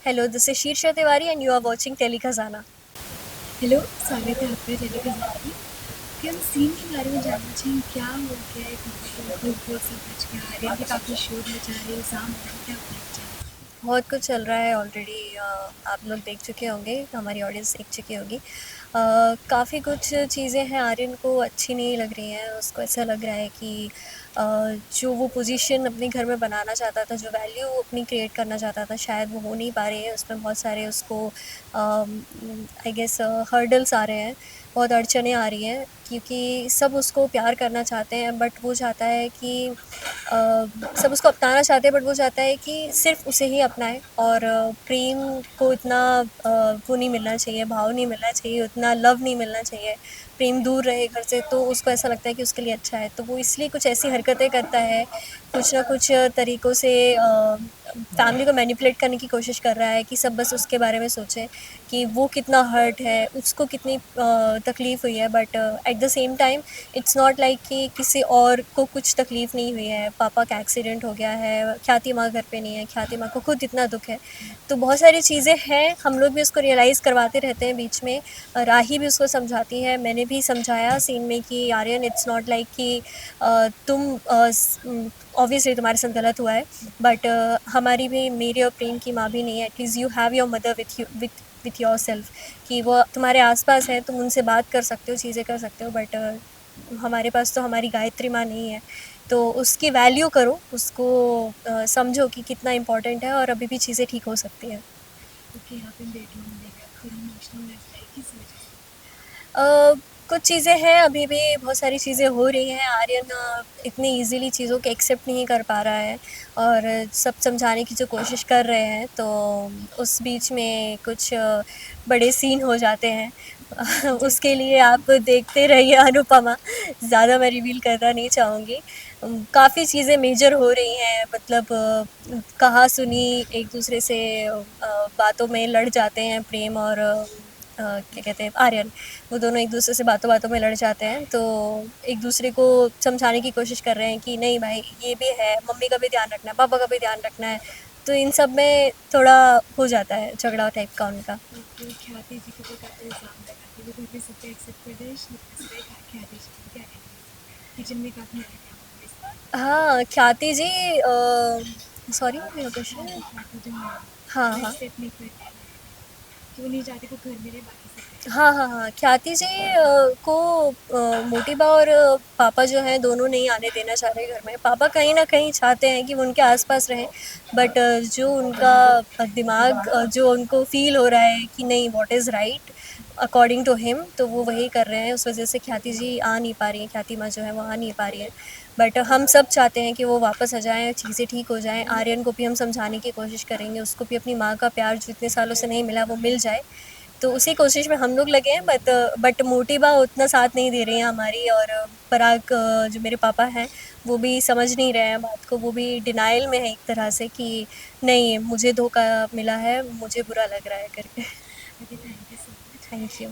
Hello, this is Sheersha Tiwari and you are watching Tele Khazana. Hello, स्वागत है आपका tele खजाना में। कि हम सीन के बारे में जानना चाहिए, क्या हो गया है बिग बॉस सब बच गया, आर्यन भी काफ़ी शोर मचा रहे हैं, इल्ज़ाम हो रहे हैं, क्या बोलना चाहिए? बहुत कुछ चल रहा है ऑलरेडी। आप लोग देख चुके होंगे, हमारी ऑडियंस देख चुकी होगी। काफ़ी कुछ चीज़ें हैं आर्यन को अच्छी नहीं लग रही हैं। उसको ऐसा लग रहा है कि जो वो पोजीशन अपने घर में बनाना चाहता था, जो वैल्यू अपनी क्रिएट करना चाहता था, शायद वो हो नहीं पा रही है। उसमें बहुत सारे उसको आई गेस हर्डल्स आ रहे हैं, बहुत अड़चनें आ रही हैं, क्योंकि सब उसको प्यार करना चाहते हैं, बट वो चाहता है कि सब उसको अपनाना चाहते हैं, बट वो चाहता है कि सिर्फ उसे ही अपनाए। और प्रेम को इतना वो नहीं मिलना चाहिए, भाव नहीं मिलना चाहिए, उतना लव नहीं मिलना चाहिए। प्रेम दूर रहे घर से तो उसको ऐसा लगता है कि उसके लिए अच्छा है, तो वो इसलिए कुछ ऐसी हरकतें करता है, कुछ ना कुछ तरीक़ों से फैमिली को मैनिपुलेट करने की कोशिश कर रहा है कि सब बस उसके बारे में सोचें कि वो कितना हर्ट है, उसको कितनी तकलीफ़ हुई है। But at the same time it's not like कि किसी और को कुछ तकलीफ़ नहीं हुई है। पापा का एक्सीडेंट हो गया है, ख्याति माँ घर पे नहीं है, ख्याति माँ को खुद इतना दुःख है। तो बहुत सारी चीज़ें हैं, हम लोग भी उसको रियलाइज़ करवाते रहते हैं बीच में। राही भी उसको समझाती है, मैंने भी समझाया सीन में कि आर्यन, इट्स नॉट लाइक कि तुम ऑब्वियसली तुम्हारे साथ गलत हुआ है, बट हमारी भी, मेरे और प्रेम की माँ भी नहीं है। At least you have your mother with you, with your self, कि वो तुम्हारे आसपास है, तुम उनसे बात कर सकते हो, चीज़ें कर सकते हो। बट हमारे पास तो हमारी गायत्री माँ नहीं है। तो उसकी वैल्यू करो, उसको समझो कि कितना इम्पोर्टेंट है, और अभी भी चीज़ें ठीक हो सकती हैं। ओके, यहाँ पे बेडरूम में देखा, थोड़ा इमोशनल लग रहा है, किस वजह से? कुछ चीज़ें हैं, अभी भी बहुत सारी चीज़ें हो रही हैं। आर्यन इतनी ईज़िली चीज़ों को एक्सेप्ट नहीं कर पा रहा है, और सब समझाने की जो कोशिश कर रहे हैं, तो उस बीच में कुछ बड़े सीन हो जाते हैं। उसके जैसे? लिए आप देखते रहिए अनुपमा, ज़्यादा मैं रिवील करना नहीं चाहूँगी। काफ़ी चीज़ें मेजर हो रही हैं, मतलब कहा-सुनी एक दूसरे से बातों में लड़ जाते हैं प्रेम और क्या कहते हैं, आर्यन। वो दोनों एक दूसरे से बातों-बातों में लड़ जाते हैं, तो एक दूसरे को समझाने की कोशिश कर रहे हैं कि नहीं भाई, ये भी है, मम्मी का भी ध्यान रखना है, पापा का भी ध्यान रखना है। तो इन सब में थोड़ा हो जाता है झगड़ा टाइप का उनका। ओके, ख्याति जी के ऊपर काफ़ी इल्ज़ाम लगाते हैं, वो घर पे सबको एक्सेप्ट कर रहे हैं, हँस रहे ख्याति जी को, क्या कहना है? किचन में काफ़ी आ रहे हैं उनके साथ। हाँ, ख्याति जी, सॉरी, मेरा क्वेश्चन। ख्याति जो है, हाँ, वो हाँ। एक्सेप्ट नहीं कर रहे हैं कि वो नहीं चाहती वो घर में रहे, बाकी सब रहे। हाँ, हाँ, हाँ। ख्याति जी को मोटी बा और पापा जो हैं, दोनों नहीं आने देना चाह रहे घर में। पापा कहीं न कहीं चाहते हैं कि वो उनके आस-पास रहें, बट जो उनका दिमाग, जो उनको फ़ील हो रहा है कि नहीं, what is right according to him, तो वो वही कर रहे हैं। उस वज़ह से ख्याति जी आ नहीं पा रही हैं, ख्याति माँ जो है वो आ नहीं पा रही हैं। बट हम सब चाहते हैं कि वो वापस आ जाएँ, चीज़ें ठीक हो जाएँ। आर्यन को भी हम समझाने की कोशिश करेंगे, उसको भी अपनी माँ का प्यार जो इतने सालों से नहीं मिला, वो मिल जाए। तो उसी कोशिश में हम लोग लगे हैं, बट मोटिबा उतना साथ नहीं दे रही हैं हमारी। और पराग, जो मेरे पापा हैं, वो भी समझ नहीं रहे हैं बात को। वो भी डिनायल में है एक तरह से कि नहीं, मुझे धोखा मिला है, मुझे बुरा लग रहा है करके। Okay, thank you so much. Thank you.